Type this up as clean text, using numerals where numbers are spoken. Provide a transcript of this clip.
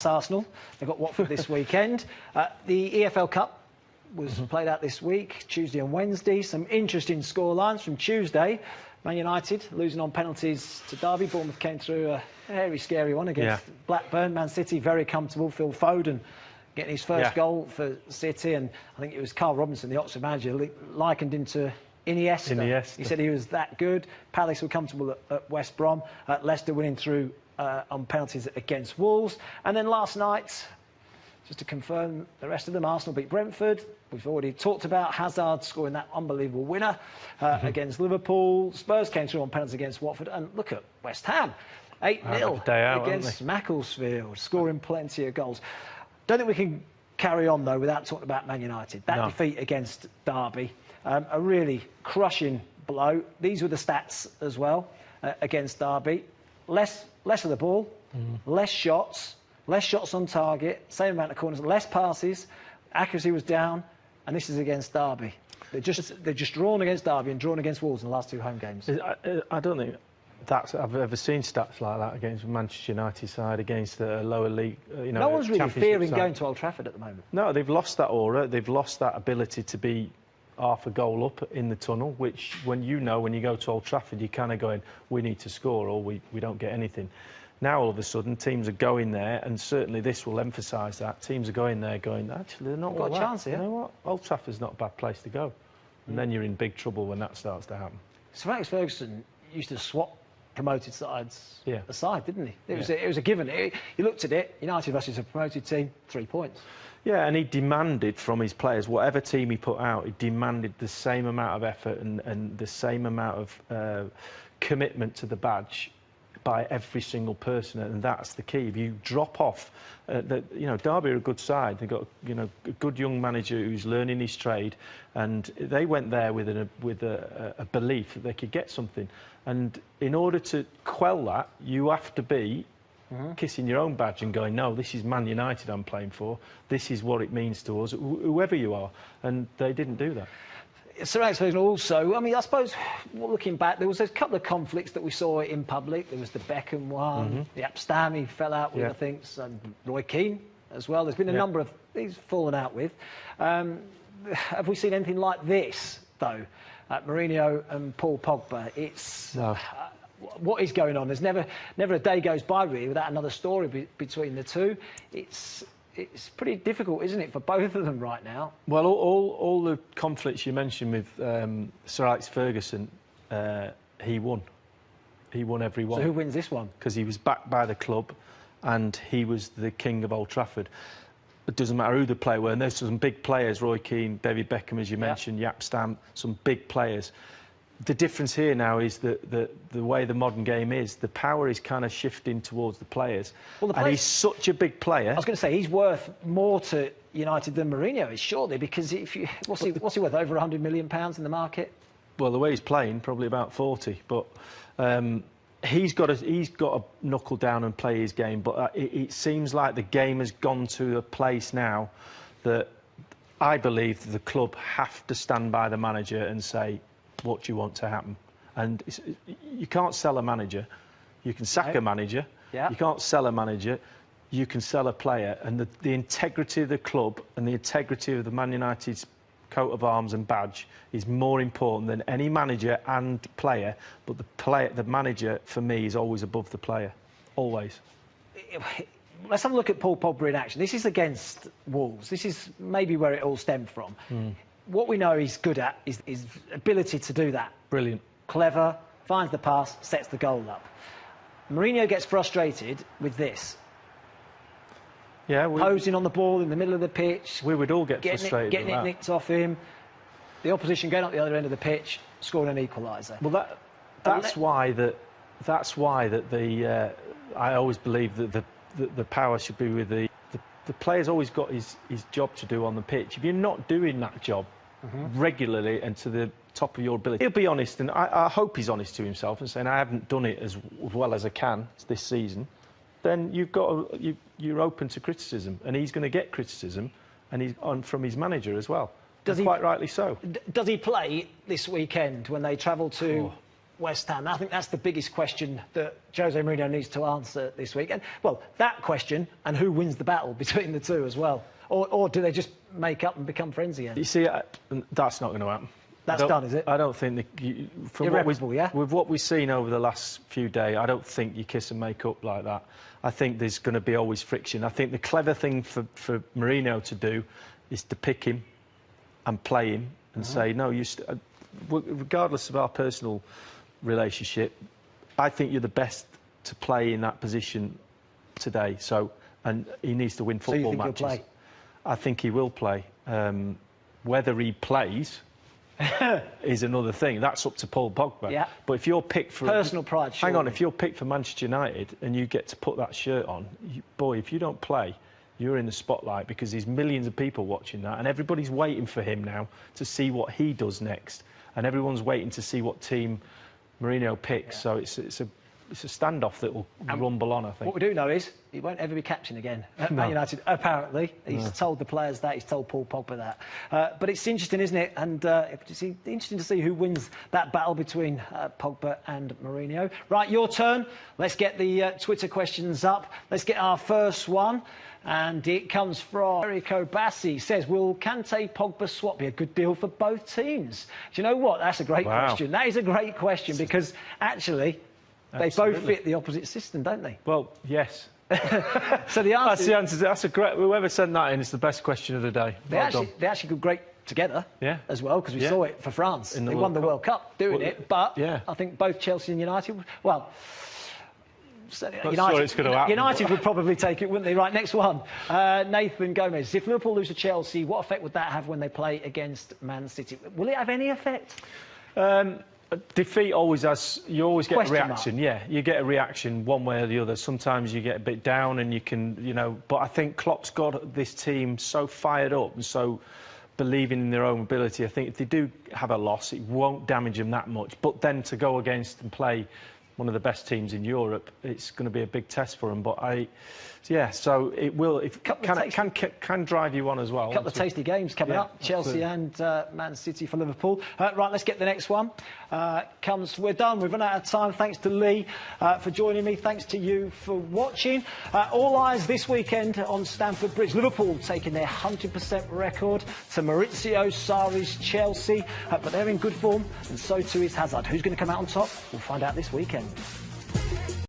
Arsenal. They've got Watford this weekend. The EFL Cup was played out this week, Tuesday and Wednesday. Some interesting scorelines from Tuesday. Man United losing on penalties to Derby. Bournemouth came through a very scary one against Blackburn. Man City very comfortable. Phil Foden getting his first goal for City, and I think it was Carl Robinson, the Oxford manager, likened him to Iniesta. He said he was that good. Palace were comfortable at West Brom. Leicester winning through on penalties against Wolves. And then last night, just to confirm the rest of them, Arsenal beat Brentford. We've already talked about Hazard scoring that unbelievable winner against Liverpool. Spurs came through on penalties against Watford. And look at West Ham, 8-0 against Macclesfield, scoring plenty of goals. Don't think we can carry on, though, without talking about Man United. That defeat against Derby, a really crushing blow. These were the stats as well against Derby. Less of the ball, less shots on target, same amount of corners, less passes, accuracy was down, and this is against Derby. They're just drawn against Derby and drawn against Wolves in the last two home games. I don't think I've ever seen stats like that against Manchester United side, against a lower league. No one's really fearing going to Old Trafford at the moment. No, they've lost that aura. They've lost that ability to be half a goal up in the tunnel, which when you go to Old Trafford, you're kind of going, we need to score or we don't get anything. Now, all of a sudden, teams are going there, and certainly this will emphasise that. Teams are going there going, actually, they're not got a chance here. You know what? Old Trafford's not a bad place to go. And then you're in big trouble when that starts to happen. Sir Alex Ferguson used to swap promoted sides aside, didn't he? It was a given. You looked at it, United versus a promoted team, 3 points. Yeah, and he demanded from his players, whatever team he put out, he demanded the same amount of effort and the same amount of commitment to the badge by every single person, and that's the key. If you drop off, Derby are a good side. They've got a good young manager who's learning his trade, and they went there with a belief that they could get something. And in order to quell that, you have to be kissing your own badge and going, no, this is Man United I'm playing for. This is what it means to us, whoever you are. And they didn't do that. Sir Alex Ferguson also, I suppose, looking back, there was a couple of conflicts that we saw in public. There was the Beckham one, the Abstam he fell out with, I think, and Roy Keane as well. There's been a number of these fallen out with. Have we seen anything like this, though? Mourinho and Paul Pogba, what is going on? There's never a day goes by, really, without another story between the two. It's pretty difficult, isn't it, for both of them right now? Well, all the conflicts you mentioned with Sir Alex Ferguson, he won. He won every one. So who wins this one? Because he was backed by the club and he was the king of Old Trafford. It doesn't matter who the player were. And there's some big players, Roy Keane, David Beckham, as you mentioned, Jaap Stam, some big players. The difference here now is that the way the modern game is, the power is kind of shifting towards the players. Well, and he's such a big player. I was going to say, he's worth more to United than Mourinho is, surely, because what's he worth, over £100 million in the market? Well, the way he's playing, probably about 40. But he's got to knuckle down and play his game. But it seems like the game has gone to a place now that I believe the club have to stand by the manager and say, what do you want to happen? And you can't sell a manager. You can sack a manager. You can't sell a manager. You can sell a player. And the integrity of the club and the integrity of the Man United's coat of arms and badge is more important than any manager and player. But the manager, for me, is always above the player. Always. Let's have a look at Paul Pogba in action. This is against Wolves. This is maybe where it all stemmed from. What we know he's good at is his ability to do that. Brilliant. Clever, finds the pass, sets the goal up. Mourinho gets frustrated with this. Yeah, posing on the ball in the middle of the pitch. We would all get frustrated. Getting it nicked off him. The opposition going up the other end of the pitch, scoring an equaliser. Well, that's why I always believe that the power should be with the player's always got his job to do on the pitch. If you're not doing that job regularly and to the top of your ability, he'll be honest, and I hope he's honest to himself and saying, I haven't done it as well as I can this season, then you're open to criticism, and he's going to get criticism, and he's from his manager as well. Quite rightly so. Does he play this weekend when they travel to West Ham? I think that's the biggest question that Jose Mourinho needs to answer this week. And, well, that question and who wins the battle between the two as well. Or do they just make up and become friends again? You see, that's not going to happen. That's done, is it? I don't think with what we've seen over the last few days, I don't think you kiss and make up like that. I think there's going to be always friction. I think the clever thing for Mourinho to do is to pick him and play him and say, no, regardless of our personal relationship, I think you're the best to play in that position today. So, and he needs to win football matches. He'll play? I think he will play. Whether he plays is another thing. That's up to Paul Pogba. Yeah. But if you're picked for personal pride, hang on, if you're picked for Manchester United and you get to put that shirt on, boy, if you don't play, you're in the spotlight because there's millions of people watching that, and everybody's waiting for him now to see what he does next, and everyone's waiting to see what team Mourinho picks. So it's a standoff that will rumble on, I think. What we do know is he won't ever be captain again at Man United, apparently. He's told the players that, he's told Paul Pogba that. But it's interesting, isn't it? And it's interesting to see who wins that battle between Pogba and Mourinho. Right, your turn. Let's get the Twitter questions up. Let's get our first one. And it comes from Erico Bassi. Says, will Kante-Pogba swap be a good deal for both teams? Do you know what? That's a great question. That is a great question because actually they both fit the opposite system, don't they? Well, yes. So the answer... That's the answer. That's a great... Whoever sent that in is the best question of the day. They actually go great together as well, because we saw it for France. They won the World Cup doing it, but I think both Chelsea and United... Well... United would probably take it, wouldn't they? Right, next one. Nathan Gomez. If Liverpool lose to Chelsea, what effect would that have when they play against Man City? Will it have any effect? Defeat always has. You always get a reaction. Yeah, you get a reaction one way or the other. Sometimes you get a bit down, and you can, But I think Klopp's got this team so fired up and so believing in their own ability. I think if they do have a loss, it won't damage them that much. But then to go against and play one of the best teams in Europe, it's going to be a big test for them. But so it will. It can drive you on as well. A couple of tasty games coming up. Chelsea and Man City for Liverpool. Right, let's get the next one. We're done. We've run out of time. Thanks to Lee for joining me. Thanks to you for watching. All eyes this weekend on Stamford Bridge. Liverpool taking their 100% record to Maurizio Sarri's Chelsea. But they're in good form, and so too is Hazard. Who's going to come out on top? We'll find out this weekend.